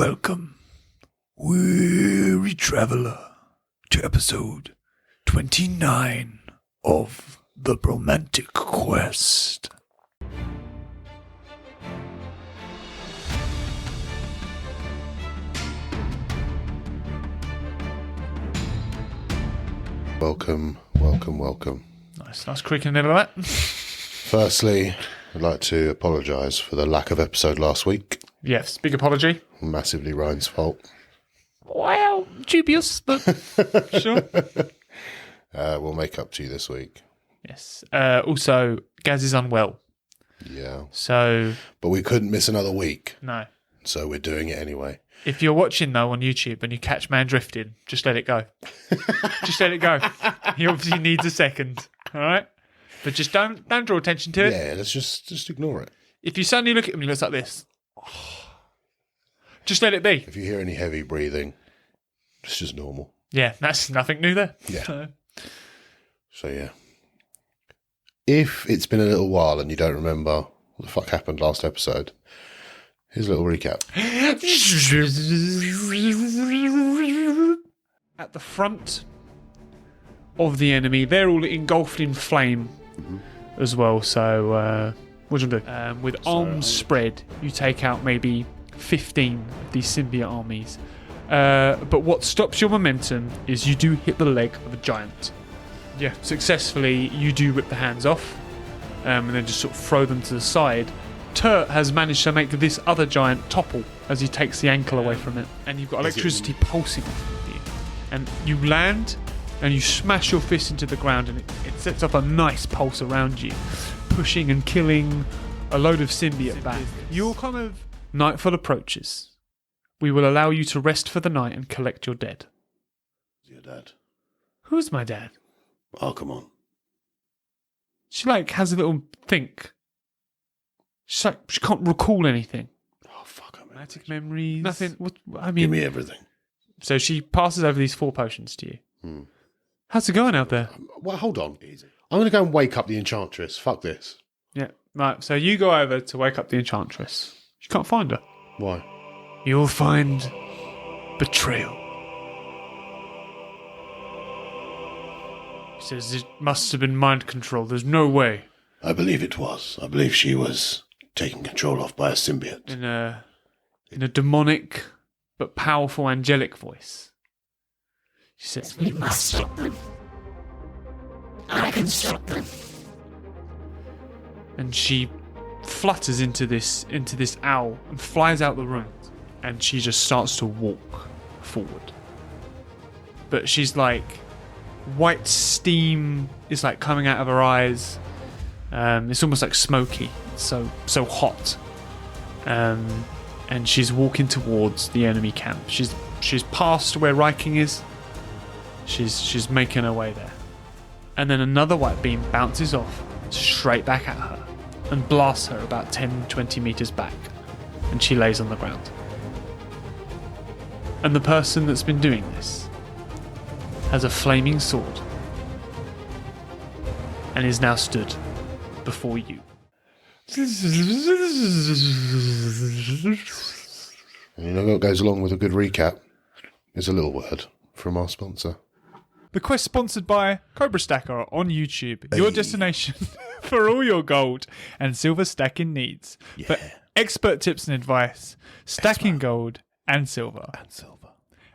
Welcome, weary traveller, to episode 29 of the Bromantic Quest. Welcome. Nice creaking in of that. Firstly, I'd like to apologise for the lack of episode last week. Yes, big apology. Massively Ryan's fault. Well, dubious, but sure. We'll make up to you this week. Yes. Also, Gaz is unwell. Yeah. So... But we couldn't miss another week. No. So we're doing it anyway. If you're watching, though, on YouTube and you catch man drifting, just let it go. Just let it go. He obviously needs a second. All right? But just don't draw attention to it. Yeah, let's just ignore it. If you suddenly look at him and he looks like this, just let it be. If you hear any heavy breathing, it's just normal. Yeah, that's nothing new there. Yeah. So yeah. If it's been a little while and you don't remember what the fuck happened last episode, here's a little recap. At the front of the enemy, they're all engulfed in flame as well. So what do you do? With arms spread, you take out maybe 15 of these symbiote armies. But what stops your momentum is you do hit the leg of a giant. Yeah, successfully you do rip the hands off and then just sort of throw them to the side. Turt has managed to make this other giant topple as he takes the ankle away from it, and you've got electricity pulsing off of you. And you land and you smash your fist into the ground, and it sets up a nice pulse around you, pushing and killing a load of symbiote back. You're kind of... Nightfall approaches. We will allow you to rest for the night and collect your dead. Your dad. Who's my dad? Oh, come on. She has a little think. She's she can't recall anything. Oh, fuck. Traumatic memories. Nothing. What, Give me everything. So she passes over these 4 potions to you. How's it going out there? Well, hold on. Easy. I'm going to go and wake up the Enchantress. Fuck this. Yeah. Right. So you go over to wake up the Enchantress. You can't find her. Why? You'll find betrayal. He says it must have been mind control. There's no way. I believe it was. I believe she was taken control of by a symbiote. In a demonic but powerful angelic voice. She says, We must stop them. I can stop them. and she flutters into this owl and flies out the room, and she just starts to walk forward. But she's white steam is coming out of her eyes. It's almost smoky. It's so hot. And she's walking towards the enemy camp. She's past where Riveting is. She's making her way there. And then another white beam bounces off straight back at her and blasts her about 10-20 meters back, and she lays on the ground. And the person that's been doing this has a flaming sword and is now stood before you. And you know what goes along with a good recap is a little word from our sponsor. The quest sponsored by Cobra Stacker on YouTube, your destination for all your gold and silver stacking needs. Yeah. For expert tips and advice, stacking gold and silver.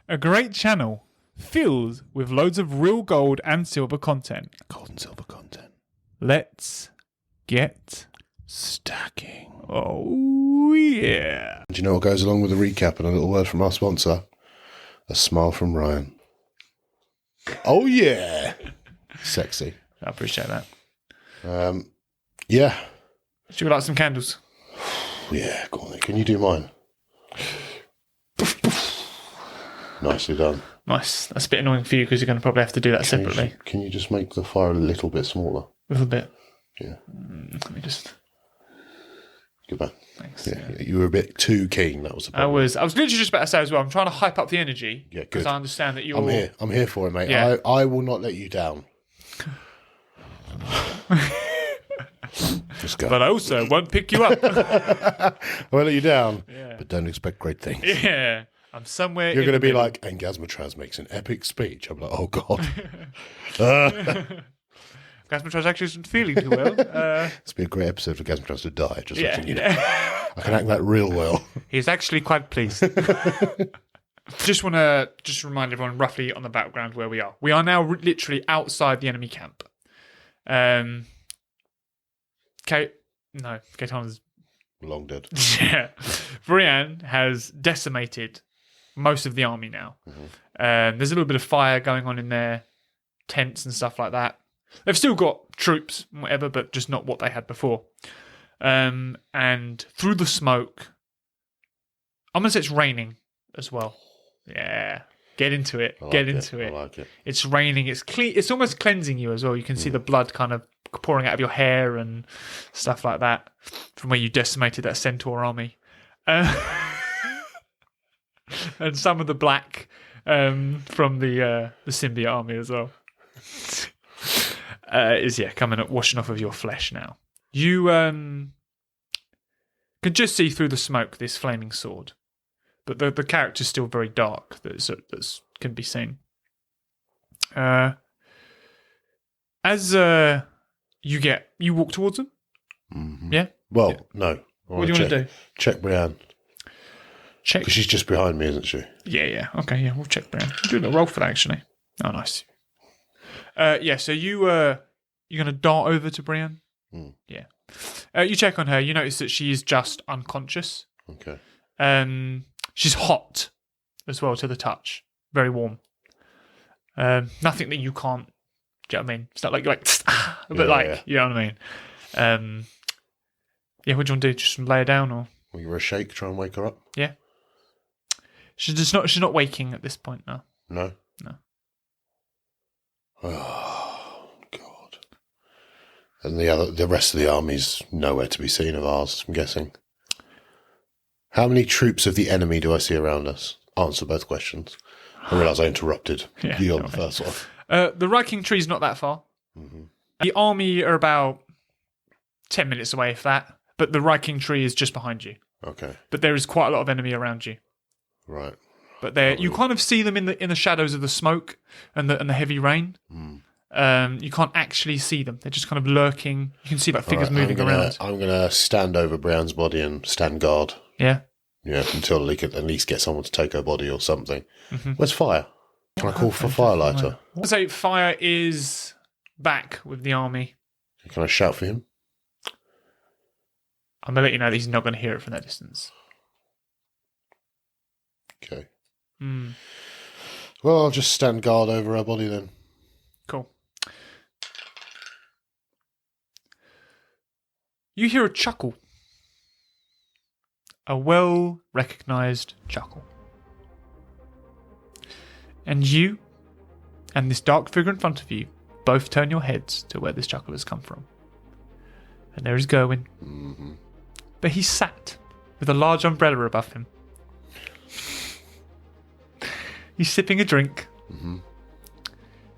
A great channel filled with loads of real gold and silver content. Gold and silver content. Let's get Stacking. Oh, yeah. Do you know what goes along with the recap and a little word from our sponsor? A smile from Ryan. Oh, yeah. Sexy. I appreciate that. Yeah. Should we light some candles? Yeah, go on then. Can you do mine? Nicely done. Nice. That's a bit annoying for you because you're going to probably have to do that separately. Can you just make the fire a little bit smaller? A little bit. Yeah. Let me just... Good man. Thanks. Yeah, you were a bit too keen. That was the I problem. was literally just about to say as well, I'm trying to hype up the energy. Yeah, good. Because I understand that you're... I'm here for it, mate. Yeah. I will not let you down. Just go. But I also won't pick you up. I won't let you down, Yeah. but don't expect great things. Yeah. I'm somewhere. You're going to be like, and Gazzamatraz makes an epic speech. I'm like, oh God. Gazzamatraz actually isn't feeling too well. It's be a great episode for Gazzamatraz to die. Just Yeah. letting you know. I can act that real well. He's actually quite pleased. Just want to remind everyone roughly on the background where we are. We are now literally outside the enemy camp. Kaitan's Long dead. yeah. Brienne has decimated most of the army now. There's a little bit of fire going on in their tents and stuff like that. They've still got troops and whatever, but just not what they had before. And through the smoke, I'm going to say it's raining as well. Yeah. Get into it. Get into it. I like it. It's raining. It's clean. It's almost cleansing you as well. You can see the blood kind of pouring out of your hair and stuff like that from where you decimated that centaur army. And some of the black from the symbiote army as well. Is coming up, washing off of your flesh now. You can just see through the smoke this flaming sword, but the character's still very dark. That's can be seen. As you walk towards them. Mm-hmm. Yeah. Well, no. What do you want to do? Check Brienne. Check. Because she's just behind me, isn't she? Yeah. Okay, yeah, we'll check Brienne. Do a little roll for that, actually. Oh, nice. So you're going to dart over to Brienne? Mm. Yeah. You check on her. You notice that she is just unconscious. Okay. She's hot as well to the touch. Very warm. Nothing that you can't... Do you know what I mean? It's not like you're like... but you know what I mean? What do you want to do? Just lay her down or... Will you give her a shake, try and wake her up? Yeah. She's not waking at this point now. No? No. Oh, God. And the rest of the army's nowhere to be seen of ours, I'm guessing. How many troops of the enemy do I see around us? Answer both questions. I realise I interrupted you on the first one. The Viking tree's not that far. Mm-hmm. The army are about 10 minutes away, if that. But the Viking tree is just behind you. Okay. But there is quite a lot of enemy around you. Right. But you kind of see them in the shadows of the smoke and the heavy rain. Mm. You can't actually see them; they're just kind of lurking. You can see like figures moving around. I'm gonna stand over Brienne's body and stand guard. Yeah. Yeah, until they could at least get someone to take her body or something. Mm-hmm. Where's fire? Can I call for firelighter? I'd say fire is back with the army. Can I shout for him? I'm gonna let you know that he's not going to hear it from that distance. Okay. Mm. Well, I'll just stand guard over her body then. Cool. You hear a chuckle. A well-recognised chuckle. And you and this dark figure in front of you both turn your heads to where this chuckle has come from. And there is Gerwin. Mm-hmm. But he's sat with a large umbrella above him. He's sipping a drink. Mm-hmm.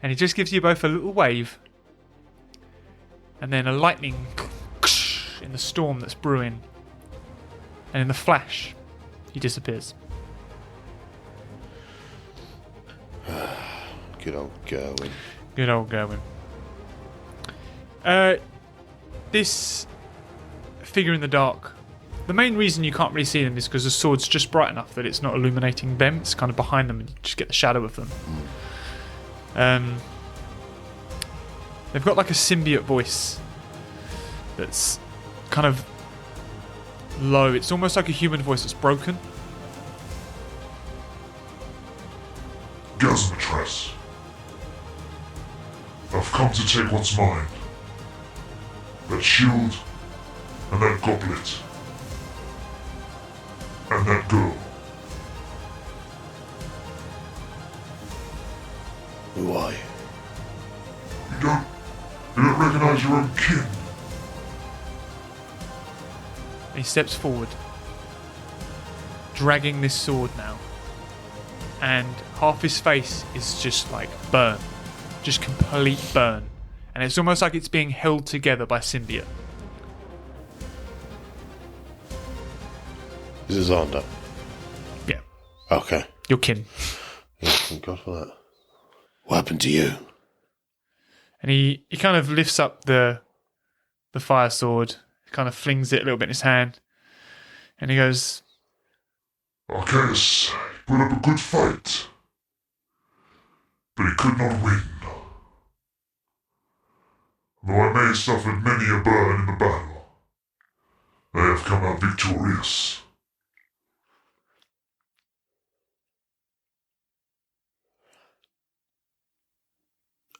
And he just gives you both a little wave. And then a lightning in the storm that's brewing. And in the flash, he disappears. Good old Gerwin. Good old Gerwin. This figure in the dark, the main reason you can't really see them is because the sword's just bright enough that it's not illuminating them. It's kind of behind them and you just get the shadow of them. They've got like a symbiote voice that's kind of low. It's almost like a human voice that's broken. Gazzamatraz, I've come to take what's mine. That shield, and that goblet, and that girl. Who are you? You don't recognize your own kin. He steps forward, dragging this sword now. And half his face is just like burn. Just complete burn. And it's almost like it's being held together by symbiote. Is it Xander? Yeah. Okay. Your kin. Yeah, thank God for that. What happened to you? And he kind of lifts up the fire sword, kind of flings it a little bit in his hand, and he goes, Arceus put up a good fight, but he could not win. Though I may have suffered many a burn in the battle, I have come out victorious.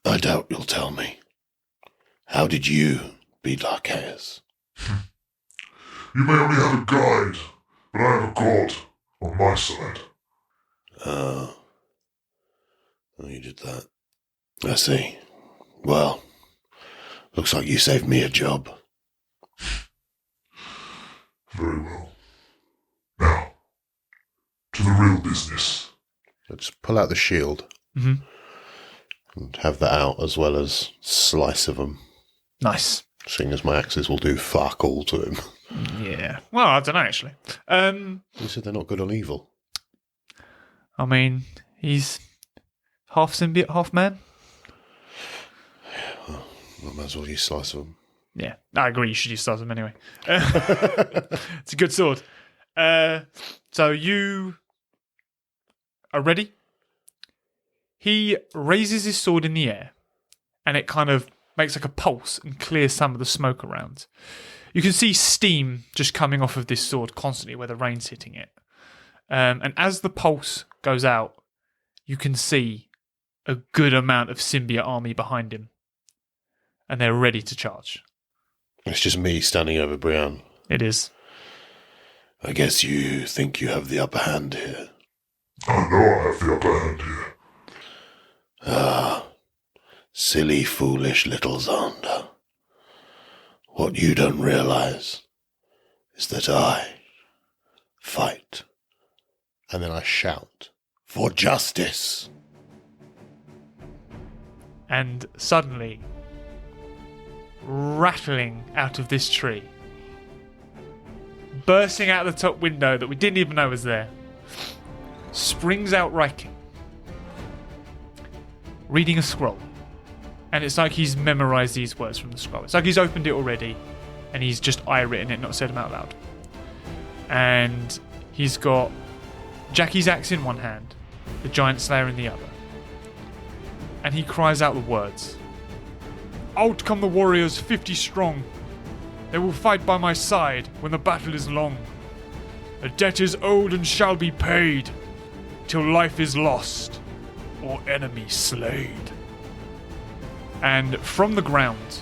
I doubt you'll tell me. How did you beat Arceus? You may only have a guide, but I have a god on my side. Oh, you did that. I see. Well, looks like you saved me a job. Very well. Now, to the real business. Let's pull out the shield. Mm-hmm. And have that out as well as slice of them. Nice. Seeing as my axes will do fuck all to him. Yeah. Well, I don't know, actually. You said they're not good on evil. I mean, he's half symbiote, half man. Well, I might as well use slice of them. Yeah, I agree. You should use slice them anyway. It's a good sword. So you are ready? He raises his sword in the air, and it kind of makes like a pulse and clears some of the smoke around. You can see steam just coming off of this sword constantly where the rain's hitting it. And as the pulse goes out, you can see a good amount of symbiote army behind him. And they're ready to charge. It's just me standing over Brienne. It is. I guess you think you have the upper hand here. I know I have the upper hand here. Ah, silly, foolish little Xander. What you don't realize is that I fight. And then I shout, for justice. And suddenly, rattling out of this tree, bursting out the top window that we didn't even know was there, springs out Riveting, reading a scroll. And it's like he's memorized these words from the scroll. It's like he's opened it already and he's just written it, not said them out loud. And he's got Jackie's axe in one hand, the giant slayer in the other. And he cries out the words. Out come the warriors 50 strong. They will fight by my side when the battle is long. A debt is owed and shall be paid, till life is lost or enemy slayed. And from the ground,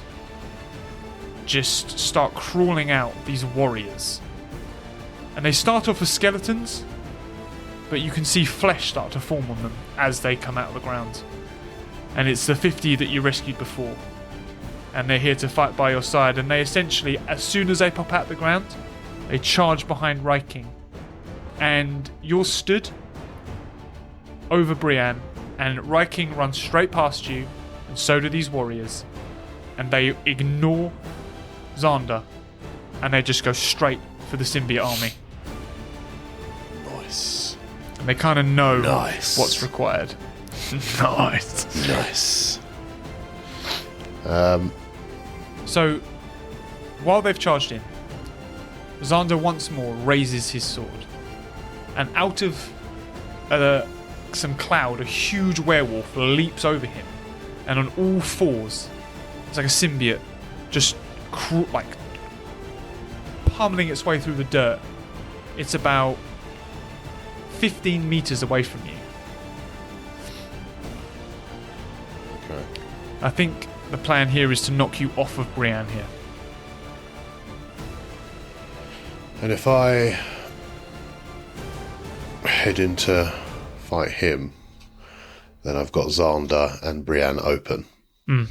just start crawling out these warriors. And they start off as skeletons, but you can see flesh start to form on them as they come out of the ground. And it's the 50 that you rescued before. And they're here to fight by your side. And they essentially, as soon as they pop out the ground, they charge behind Riveting. And you're stood over Brienne, and Riveting runs straight past you, and so do these warriors. And they ignore Xander, and they just go straight for the symbiote army. Nice. And they kind of know Nice. what's required. Nice. Nice. So, while they've charged in, Xander once more raises his sword. And out of some cloud, a huge werewolf leaps over him. And on all fours, it's like a symbiote, just pummeling its way through the dirt. It's about 15 meters away from you. Okay. I think the plan here is to knock you off of Brienne here. And if I head in to fight him, then I've got Xander and Brienne open. Mm.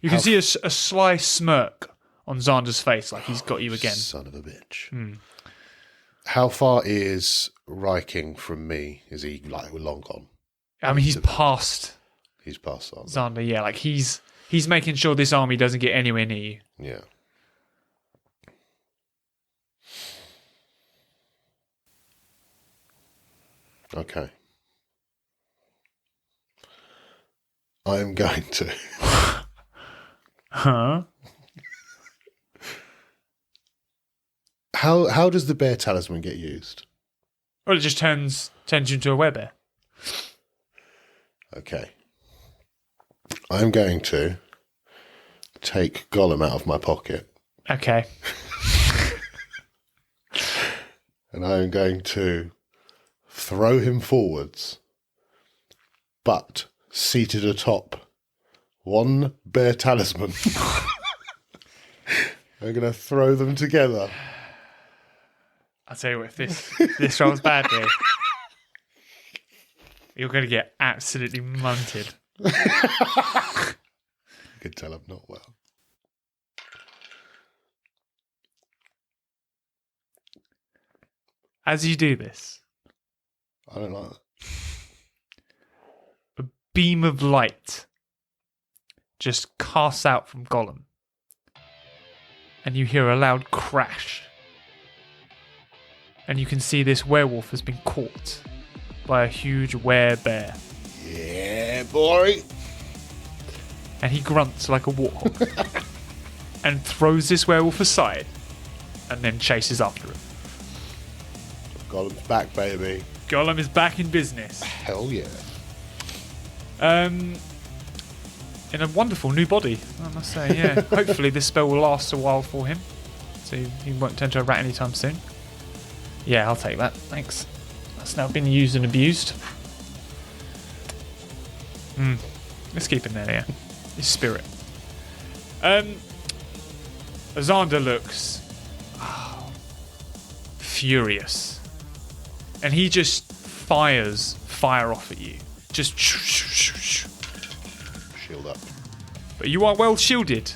You can see a sly smirk on Xander's face, like he's got you again. Son of a bitch. Mm. How far is Riveting from me? Is he like long gone? I mean, he's past He's past Xander. Xander, yeah. Like he's making sure this army doesn't get anywhere near you. Yeah. Okay. I am going to. Huh? How does the bear talisman get used? Well, it just turns you into a werebear. Okay. I'm going to take Gollum out of my pocket. Okay. And I'm going to throw him forwards, but seated atop one bear talisman. I'm going to throw them together. I'll tell you what, if this rolls badly, you're going to get absolutely munted. You can tell I'm not well. As you do this, I don't like that. a beam of light just casts out from Gollum. And you hear a loud crash. And you can see this werewolf has been caught by a huge werebear. Yeah, boy. And he grunts like a warthog. And throws this werewolf aside. And then chases after him. Gollum's back, baby. Gollum is back in business. Hell yeah. In a wonderful new body, I must say, yeah. Hopefully this spell will last a while for him. So he won't turn to a rat anytime soon. Yeah, I'll take that. Thanks. That's now been used and abused. Let's keep him there, yeah. His spirit. Xander looks furious. And he just fires fire off at you. Just Shield up. But you are well shielded.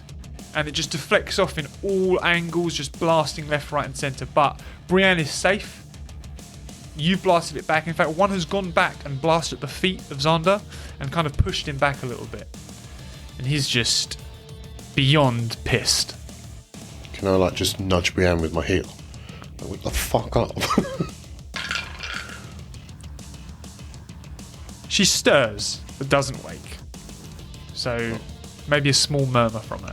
And it just deflects off in all angles, just blasting left, right, and centre. But Brienne is safe. You've blasted it back. In fact, one has gone back and blasted at the feet of Xander and kind of pushed him back a little bit. And he's just beyond pissed. Can I just nudge Brienne with my heel? Wake the fuck up. She stirs, but doesn't wake. So maybe a small murmur from her.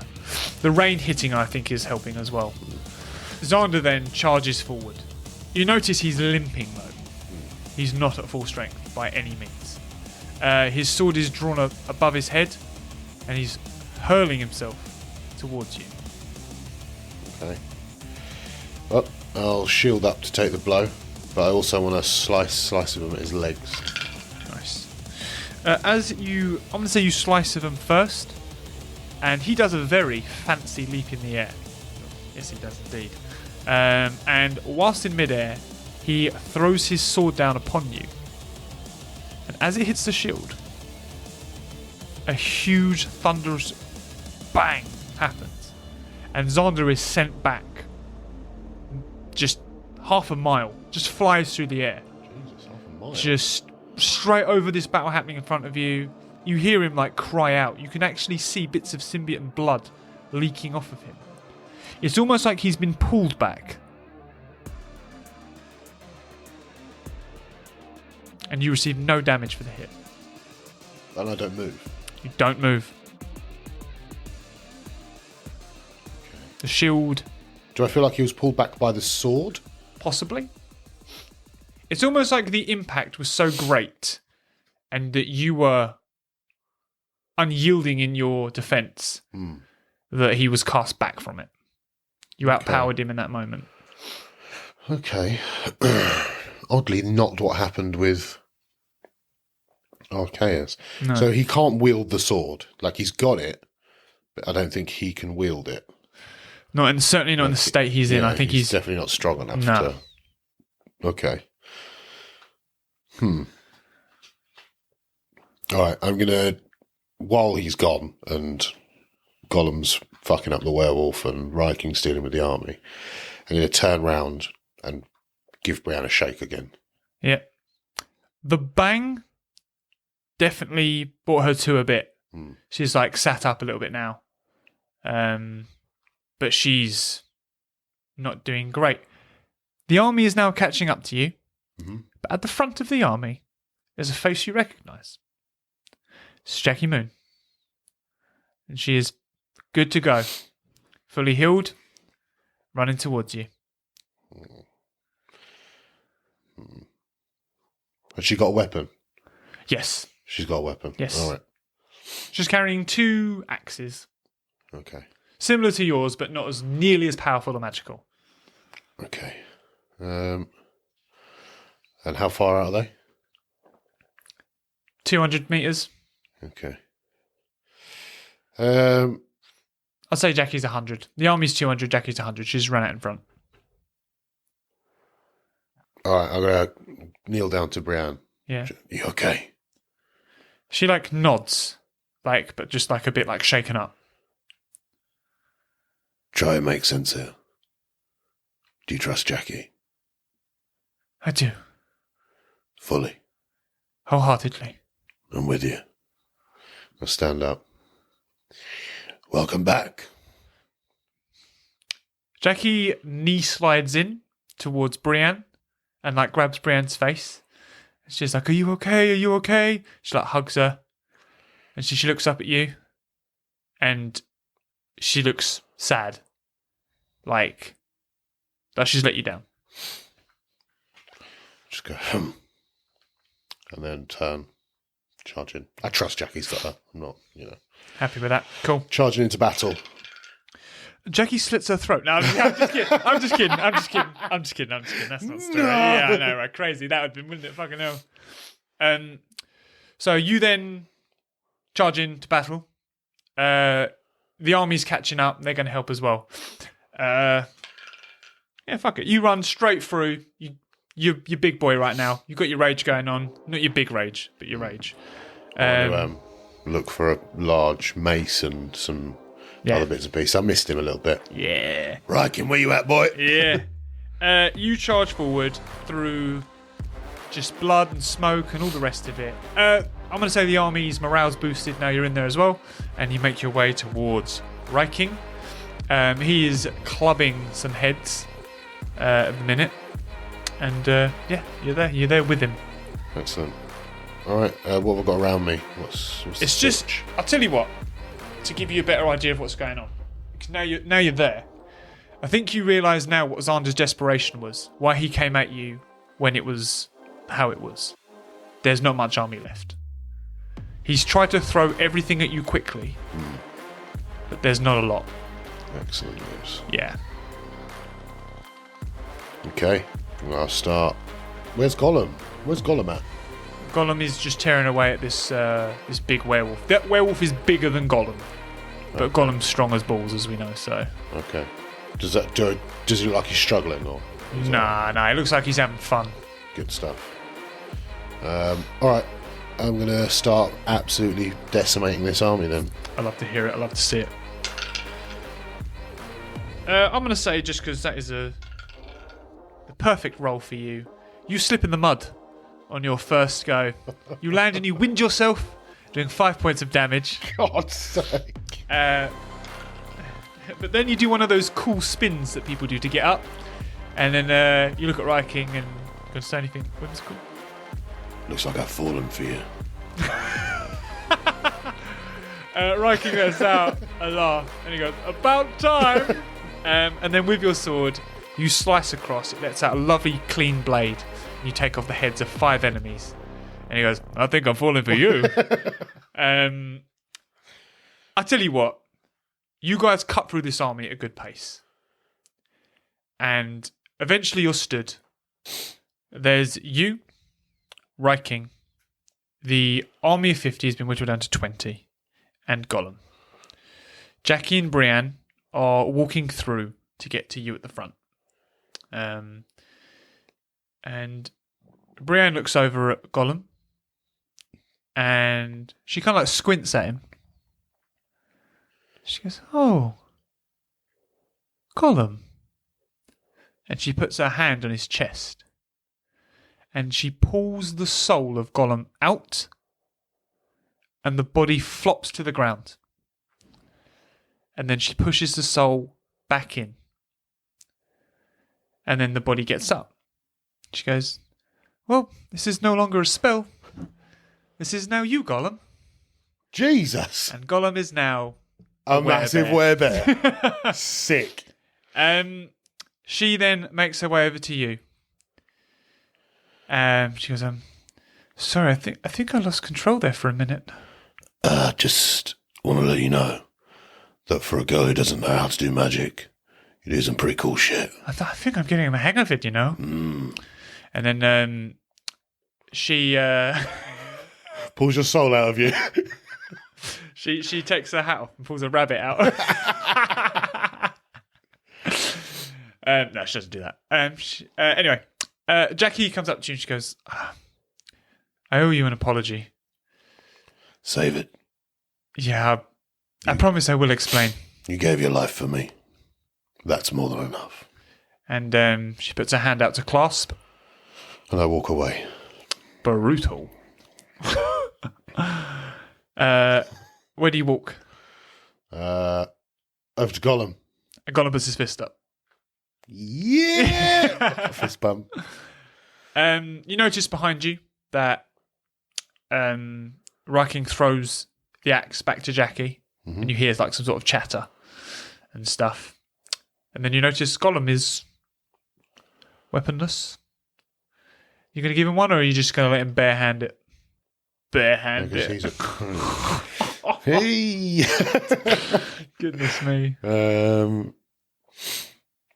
The rain hitting her, I think, is helping as well. Xander then charges forward. You notice he's limping though. He's not at full strength by any means. His sword is drawn up above his head and he's hurling himself towards you. Okay. Well, I'll shield up to take the blow, but I also want to slice of him at his legs. Nice. I'm going to say you slice of him first, and he does a very fancy leap in the air. Yes, he does indeed. And whilst in midair, he throws his sword down upon you. And as it hits the shield, a huge thunderous bang happens. And Xander is sent back just half a mile, just flies through the air. Jesus, half a mile. Just straight over this battle happening in front of you. You hear him cry out. You can actually see bits of symbiote and blood leaking off of him. It's almost like he's been pulled back. And you receive no damage for the hit. And I don't move. You don't move. The shield, Do I feel like he was pulled back by the sword? possibly. It's almost like the impact was so great and that you were unyielding in your defense that he was cast back from it. You outpowered him in that moment. Okay. Oddly, not what happened with Chaos. No. So he can't wield the sword. He's got it, but I don't think he can wield it. Certainly not in the state he's in. I think he's definitely not strong enough No. to. Okay. All right, I'm gonna, while he's gone and Gollum's fucking up the werewolf and Riveting stealing with the army, I'm gonna turn round and give Brienne a shake again. Yeah. The bang definitely brought her to a bit. She's sat up a little bit now. But she's not doing great. The army is now catching up to you. But at the front of the army is a face you recognise. It's Jackie Moon. And she is good to go. Fully healed, running towards you. Has she got a weapon? Yes. She's got a weapon. Yes. All right. She's carrying 2 axes. Okay. Similar to yours, but not as nearly as powerful or magical. Okay. And how far out are they? 200 metres. Okay. I'd say Jackie's 100. The army's 200, Jackie's 100. She's run out in front. All right, I'm going to kneel down to Brienne. Yeah. You okay? She, nods. But just, a bit, shaken up. Try and make sense here. Do you trust Jackie? I do. Fully. Wholeheartedly. I'm with you. I'll stand up. Welcome back. Jackie knee slides in towards Brienne and grabs Brienne's face. She's like, "Are you okay? Are you okay?" She hugs her, and she looks up at you, and she looks sad, like she's let you down. Just go, and then turn, charging. I trust Jackie's got her. I'm not, Happy with that? Cool. Charging into battle. Jackie slits her throat. No, I'm just kidding. I'm just kidding. That's not story. No. Yeah, I know, right? Crazy. That would have been, wouldn't it? Fucking hell. So you then charge into battle. The army's catching up. They're going to help as well. Yeah, fuck it. You run straight through. You're big boy right now. You've got your rage going on. Not your big rage, but your rage. I want to look for a large mace and some other bits and pieces. I missed him a little bit. Yeah. Riken, where you at, boy? Yeah. You charge forward through just blood and smoke and all the rest of it. I'm going to say the army's morale's boosted now you're in there as well. And you make your way towards Riking. He is clubbing some heads at the minute. And you're there. You're there with him. Excellent. All right, what have I got around me? What's It's the just, pitch? I'll tell you what, to give you a better idea of what's going on. Because now you're there. I think you realise now what Xander's desperation was. Why he came at you when it was how it was. There's not much army left. He's tried to throw everything at you quickly. But there's not a lot. Excellent news. Yeah. Okay, well, I'll start. Where's Gollum? Where's Gollum at? Gollum is just tearing away at this big werewolf. That werewolf is bigger than Gollum. But Gollum's strong as balls, as we know, so... Okay. Does he look like he's struggling, or...? Nah, it looks like he's having fun. Good stuff. Alright, I'm going to start absolutely decimating this army then. I love to hear it. I love to see it. I'm going to say, just because that is the perfect role for you, you slip in the mud on your first go. You land and you wind yourself, doing 5 points of damage. God's sake. But then you do one of those cool spins that people do to get up. And then you look at Riking and go to say anything. What's it called? Looks like I've fallen for you. Riking lets out a laugh and he goes, "About time!" And then with your sword, you slice across. It lets out a lovely clean blade. And you take off the heads of 5 enemies. And he goes, "I think I'm falling for you." I tell you what, you guys cut through this army at a good pace. And eventually you're stood. There's you, Riking. The army of 50 has been whittled down to 20. And Gollum. Jackie and Brienne are walking through to get to you at the front. And Brienne looks over at Gollum. And she kind of squints at him. She goes, "Oh, Gollum." And she puts her hand on his chest. And she pulls the soul of Gollum out. And the body flops to the ground. And then she pushes the soul back in. And then the body gets up. She goes, Well, this is no longer a spell. This is now you, Gollum. Jesus. And Gollum is now A massive werebear. Sick. She then makes her way over to you. She goes, sorry, I think I lost control there for a minute. Just want to let you know that for a girl who doesn't know how to do magic, you do some pretty cool shit. I think I'm getting the hang of it, you know. And then she Pulls your soul out of you. she takes her hat off and pulls a rabbit out. No, she doesn't do that. Anyway, Jackie comes up to you and she goes, I owe you an apology. Save it. Yeah, I promise I will explain. You gave your life for me. That's more than enough. And she puts her hand out to clasp. And I walk away. Brutal. Where do you walk? Over to Gollum. And Gollum puts his fist up. Yeah! Fist bump. You notice behind you that Riking throws the axe back to Jackie, and you hear like some sort of chatter and stuff. And then you notice Gollum is weaponless. You going to give him one, or are you just going to let him barehand it? Barehand it. He's a hey! Goodness me.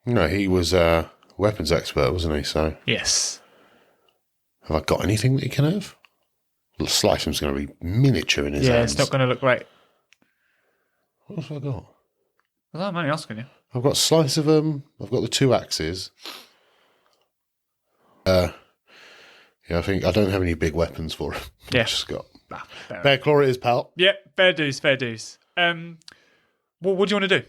No, he was a weapons expert, wasn't he? So Yes. have I got anything that he can have? Slice him's going to be miniature in his hands. It's not going to look great. What else have I got? Well, I'm only asking you. I've got slice of them. I've got the 2 axes. Yeah, I think I don't have any big weapons for him. Yeah. I've just got Fair bear claw it is, pal. Yeah, fair dues, fair dues. Well, what do you want to do?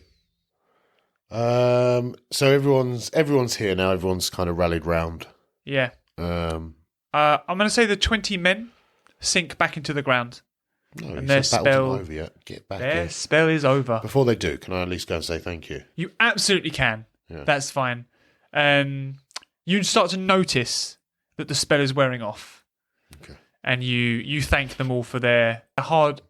So everyone's here now. Everyone's kind of rallied round. Yeah. I'm going to say the 20 men sink back into the ground. No, and their battle's spell not over yet. Get back Their here. spell is over. Before they do, can I at least go and say thank you? You absolutely can. Yeah. That's fine. You start to notice that the spell is wearing off. Okay. And you thank them all for their hard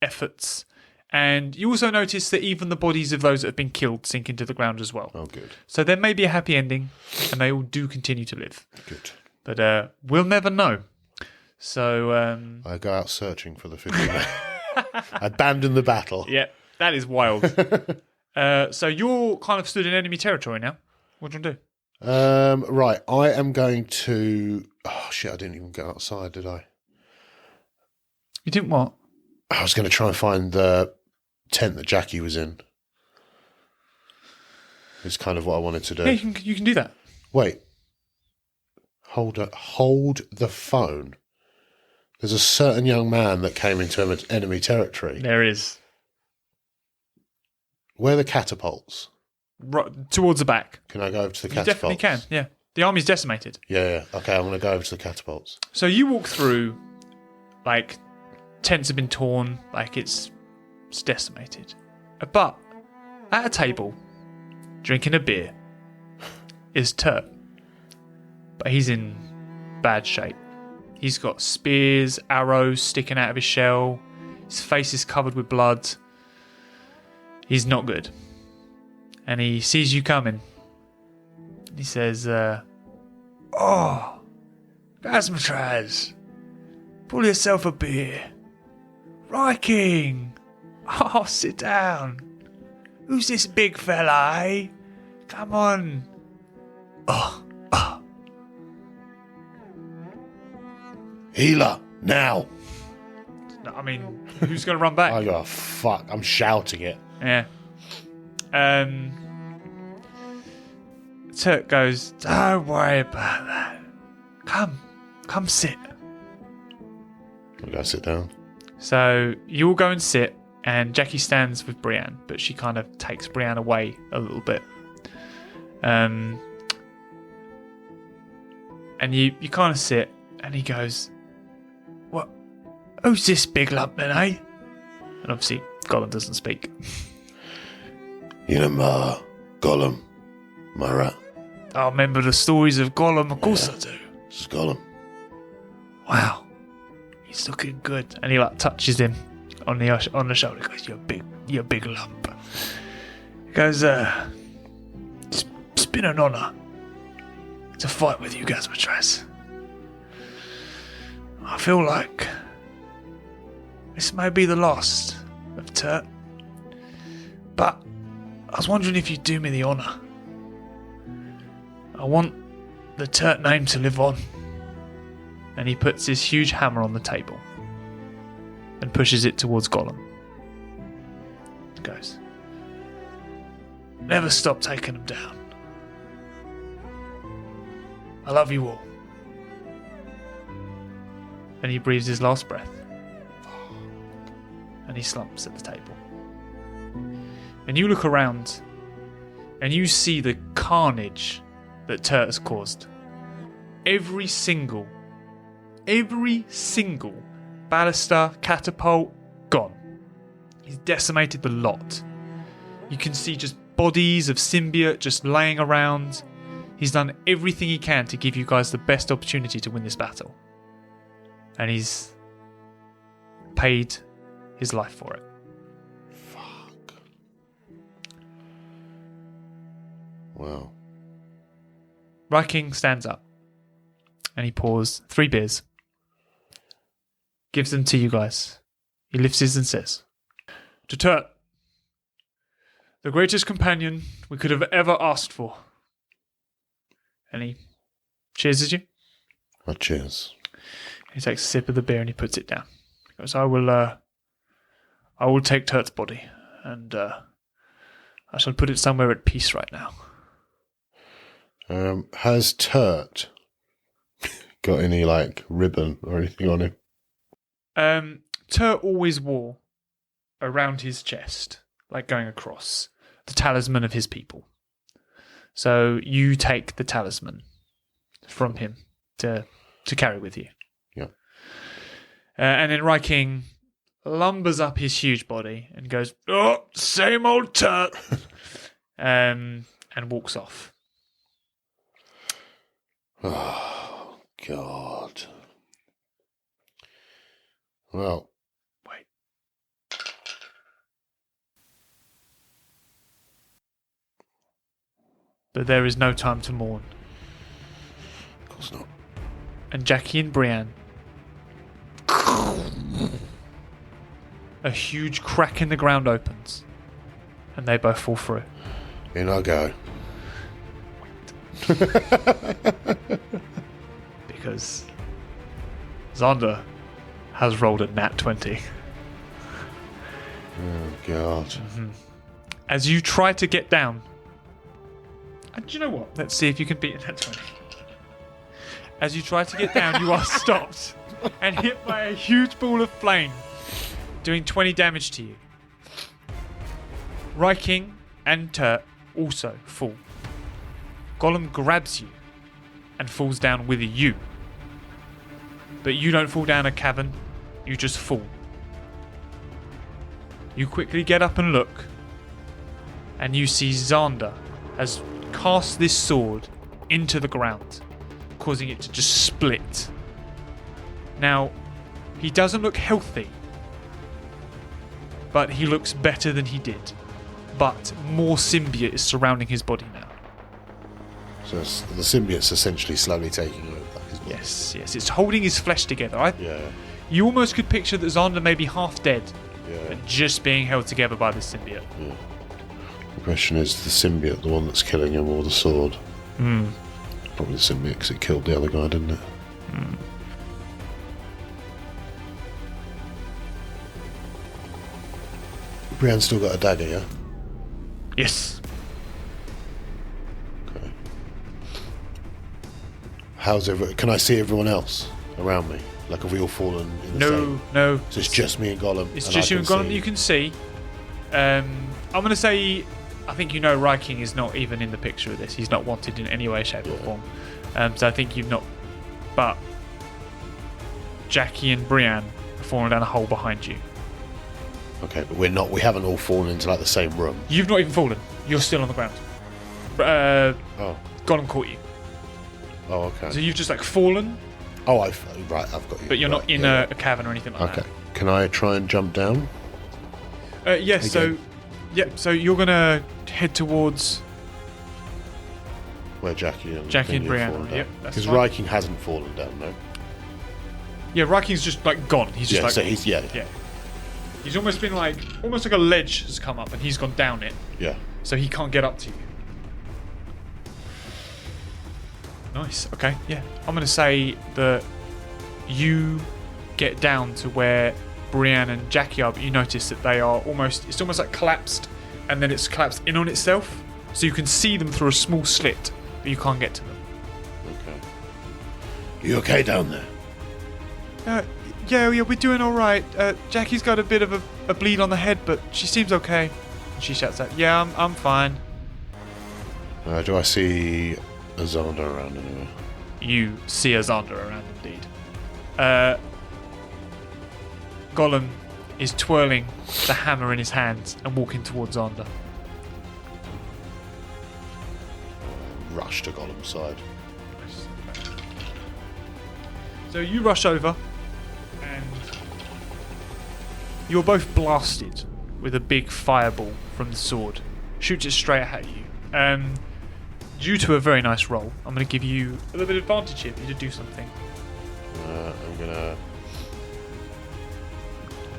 efforts. And you also notice that even the bodies of those that have been killed sink into the ground as well. Oh, good. So there may be a happy ending, and they all do continue to live. Good. But we'll never know. So I go out searching for the 50 men. I abandon the battle. yeah, that is wild. So you're kind of stood in enemy territory now. What do you want to do? Right, I am going to... Oh, shit, I didn't even go outside, did I? You didn't what? I was going to try and find the tent that Jackie was in. It's kind of what I wanted to do. Yeah, you can do that. Wait. Hold the phone. There's a certain young man that came into enemy territory. There is. Where are the catapults? Right, towards the back. Can I go over to the You catapults? definitely can, yeah. The army's decimated. Yeah. Okay, I'm going to go over to the catapults. So you walk through, like, tents have been torn, like it's decimated. But at a table, drinking a beer, is Turt. But he's in bad shape. He's got spears, arrows sticking out of his shell. His face is covered with blood. He's not good. And he sees you coming. He says, Oh, Gazzamatraz, pull yourself a beer. Riking! Oh, sit down. Who's this big fella, eh? Come on. Healer, now! I mean, who's going to run back? I go, fuck, I'm shouting it. Yeah. Turk goes, don't worry about that. Come sit. I go sit down. So you all go and sit, and Jackie stands with Brienne, but she kind of takes Brienne away a little bit. And you kind of sit, and he goes, what? Who's this big lump then, eh? And obviously, Gollum doesn't speak. You know, Gollum, my rat. I remember the stories of Gollum, of course I do. This is Gollum. Wow, he's looking good. And he like touches him on the shoulder. He goes, you're a big lump. He goes, it's been an honour to fight with you, Gazzamatraz. I feel like this may be the last of Turt, but I was wondering if you'd do me the honour. I want the Turt name to live on. And he puts his huge hammer on the table and pushes it towards Gollum. He goes, never stop taking them down. I love you all. And he breathes his last breath. And he slumps at the table. And you look around and you see the carnage that Turt has caused. Every single ballista, catapult, gone. He's decimated the lot. You can see just bodies of symbiote just laying around. He's done everything he can to give you guys the best opportunity to win this battle. And he's paid his life for it. Fuck. Wow. Riveting stands up and he pours 3 beers, gives them to you guys. He lifts his and says, to Turt, the greatest companion we could have ever asked for. And he cheers you. Oh, cheers. He takes a sip of the beer and he puts it down. He goes, I will take Turt's body and I shall put it somewhere at peace right now. Has Turt got any ribbon or anything on him? Turt always wore around his chest, going across, the talisman of his people. So you take the talisman from him to carry with you. Yeah. And then Riveting lumbers up his huge body and goes, oh, same old Turt, and walks off. Oh, God. Well. Wait. But there is no time to mourn. Of course not. And Jackie and Brienne, a huge crack in the ground opens, and they both fall through. In I go. Because Zonda has rolled a nat 20. Oh, God. Mm-hmm. As you try to get down, and do you know what? Let's see if you can beat a nat 20. As you try to get down, you are stopped and hit by a huge ball of flame, doing 20 damage to you. Riveting and Turt also fall. Gollum grabs you and falls down with you. But you don't fall down a cavern, you just fall. You quickly get up and look, and you see Xander has cast this sword into the ground, causing it to just split. Now, he doesn't look healthy, but he looks better than he did. But more symbiote is surrounding his body now. So the symbiote's essentially slowly taking over his body. Yes, it's holding his flesh together. Yeah. You almost could picture that Xander may be half dead, Yeah. but just being held together by the symbiote. Yeah. The question is, the symbiote the one that's killing him or the sword? Probably the symbiote, because it killed the other guy, didn't it? Brienne's still got a dagger, yeah? Yes. Okay. Can I see everyone else around me? Have we all fallen in the same? No. So it's just me and Gollum. It's just you and Gollum that you can see. I'm going to say, I think you know Riveting is not even in the picture of this. He's not wanted in any way, shape or form. So I think you've not... But Jackie and Brienne have fallen down a hole behind you. Okay, but we haven't all fallen into the same room. You've not even fallen. You're still on the ground. Gollum caught you. Oh, okay. So you've just fallen. Oh, I've got you. But you're not in a cavern or anything like that. Okay. Can I try and jump down? Yes. So you're gonna head towards where Jackie and Brianna. Yep. Because Riveting hasn't fallen down, no. Yeah, Riking's just like gone. He's just So he's yeah. He's almost been like a ledge has come up and he's gone down it. Yeah. So he can't get up to you. Nice. Okay. Yeah. I'm gonna say that you get down to where Brianna and Jackie are, but you notice that they are it's almost like collapsed, and then it's collapsed in on itself, so you can see them through a small slit, but you can't get to them. Okay. You okay down there? Yeah, we're doing all right. Jackie's got a bit of a bleed on the head, but she seems okay. And she shouts out, "Yeah, I'm fine." Do I see a Zonda around anywhere? You see a Zonda around, indeed. Gollum is twirling the hammer in his hands and walking towards Zonda. Rush to Gollum's side. So you rush over, and you're both blasted with a big fireball from the sword. Shoots it straight at you. Due to a very nice roll, I'm going to give you a little bit of advantage here for you to do something. I'm going to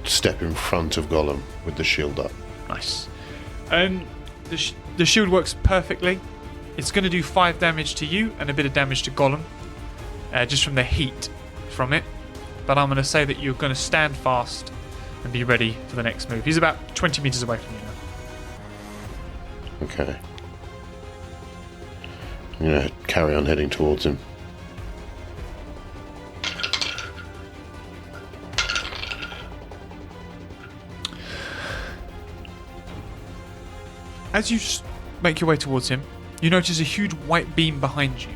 step in front of Gollum with the shield up. Nice. The shield works perfectly. It's going to do 5 damage to you and a bit of damage to Gollum, just from the heat from it. But I'm going to say that you're going to stand fast and be ready for the next move. He's about 20 meters away from you now. Okay. I'm going to carry on heading towards him. As you make your way towards him, you notice a huge white beam behind you.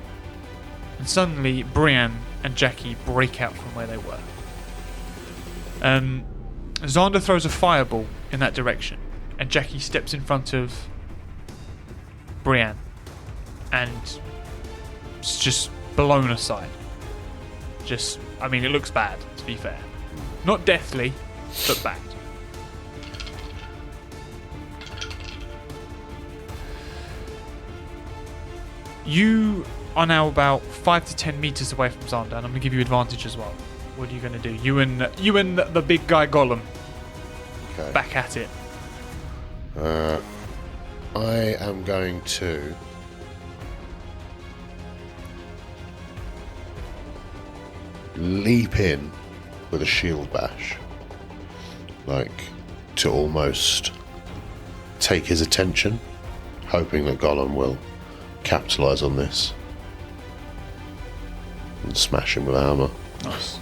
And suddenly, Brienne and Jackie break out from where they were. Xander throws a fireball in that direction, and Jackie steps in front of Brienne, and it's just blown aside. It looks bad, to be fair. Not deathly, but bad. You are now about 5 to 10 meters away from Xander, and I'm going to give you advantage as well. What are you going to do? You and the big guy Gollum. Okay. Back at it. I am going to leap in with a shield bash, to almost take his attention, hoping that Gollum will capitalise on this and smash him with a hammer. Nice.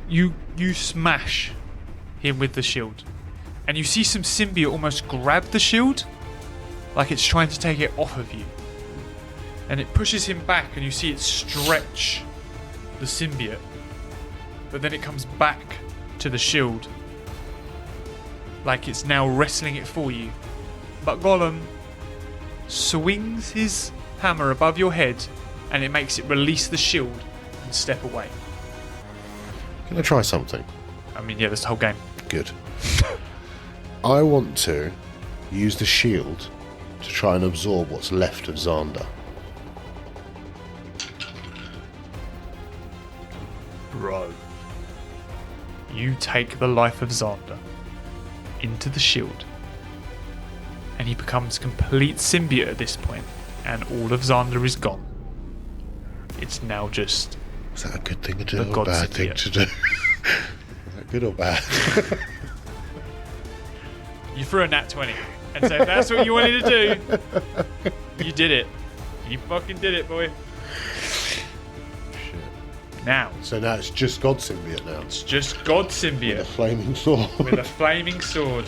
You smash him with the shield, and you see some symbiote almost grab the shield, like it's trying to take it off of you. And it pushes him back, and you see it stretch the symbiote, but then it comes back to the shield, like it's now wrestling it for you. But Gollum swings his hammer above your head, and it makes it release the shield and step away. Can I try something? Yeah, this whole game. Good. I want to use the shield to try and absorb what's left of Xander. Bro. You take the life of Xander into the shield, and he becomes complete symbiote at this point, and all of Xander is gone. It's now just... Is that a good thing to do the or a bad thing to do? Is that good or bad? You threw a nat 20, and so if that's what you wanted to do, you did it. You fucking did it, boy. Shit. Now. So now it's just God symbiote now. It's just God symbiote. With a flaming sword. With a flaming sword.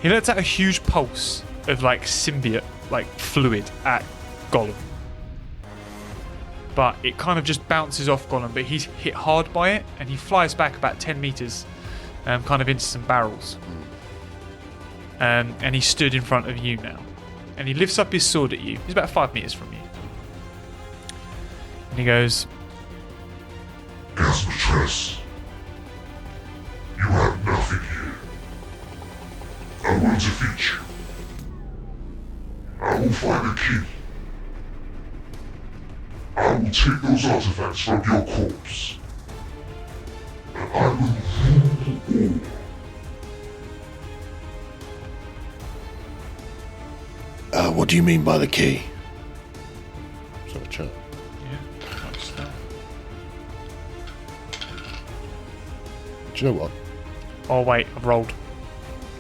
He lets out a huge pulse of symbiote, fluid at Gollum. But it kind of just bounces off Gollum, but he's hit hard by it, and he flies back about 10 meters, kind of into some barrels. and he stood in front of you now. And he lifts up his sword at you. He's about 5 meters from you. And he goes, Gazzamatraz, you have nothing here. I will defeat you. I will find the key. I will take those artifacts from your corpse. And I will rule all. What do you mean by the key? Let's have a chat. yeah, what's that? Do you know what? Oh, wait, I've rolled.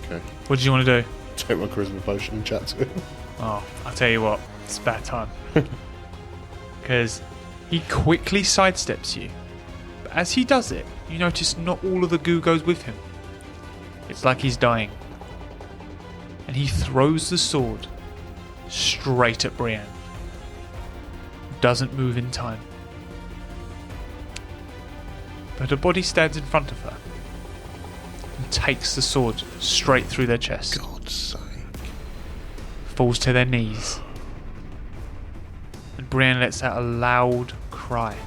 Okay. What do you want to do? Take my charisma potion and chat to him. Oh, I'll tell you what, it's about time. Because he quickly sidesteps you. But as he does it, you notice not all of the goo goes with him. It's like he's dying. And he throws the sword straight at Brienne. Doesn't move in time. But her body stands in front of her and takes the sword straight through their chest. God's sake. Falls to their knees. And Brienne lets out a loud cry.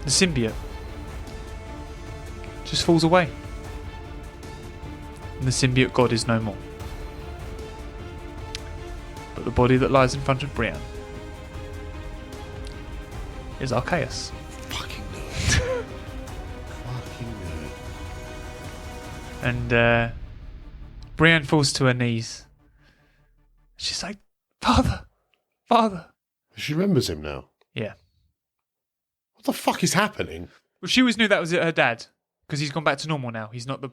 The symbiote just falls away. And the symbiote god is no more. But the body that lies in front of Brienne is Archaeus. Fucking nerd. Fucking nerd. And Brienne falls to her knees. She's like, Father! Father! She remembers him now. Yeah. What the fuck is happening? Well, she always knew that was her dad. Because he's gone back to normal now. He's not the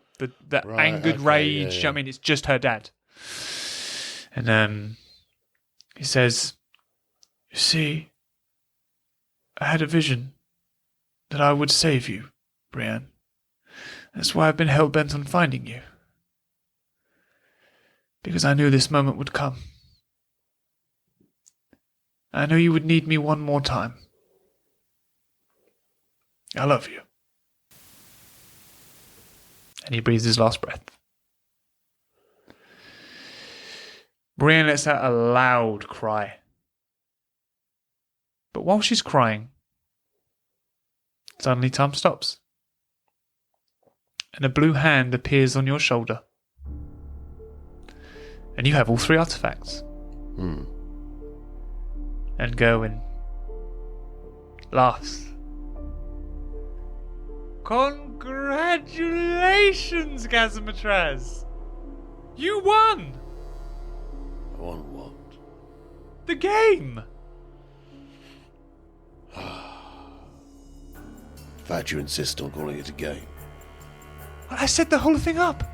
Right, angered okay, rage. yeah, You know yeah. what I mean? It's just her dad. And he says, you see, I had a vision that I would save you, Brienne. That's why I've been hell-bent on finding you. Because I knew this moment would come. I knew you would need me one more time. I love you. And he breathes his last breath. Brienne lets out a loud cry. But while she's crying, suddenly time stops. And a blue hand appears on your shoulder. And you have all 3 artifacts. And Gerwin laughs. Congratulations, Gazzamatraz! You won! I want what? The game! Glad you insist on calling it a game. Well, I set the whole thing up.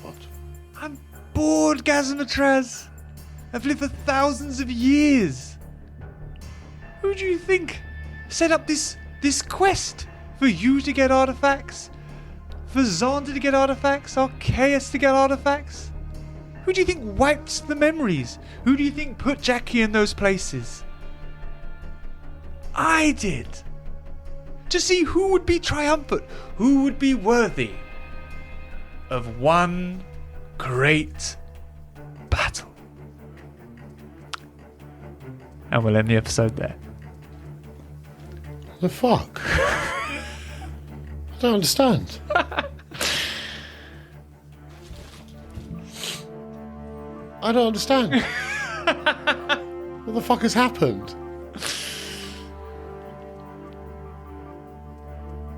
What? I'm bored, Gazzamatraz. I've lived for thousands of years. Who do you think set up this quest for you to get artifacts? For Xander to get artifacts? Archaeus to get artifacts? Who do you think wiped the memories? Who do you think put Jackie in those places? I did. To see who would be triumphant, who would be worthy of one great battle. And we'll end the episode there. The fuck? I don't understand. I don't understand. What the fuck has happened?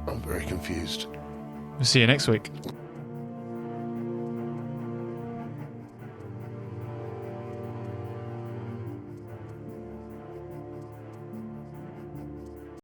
I'm very confused. We'll see you next week.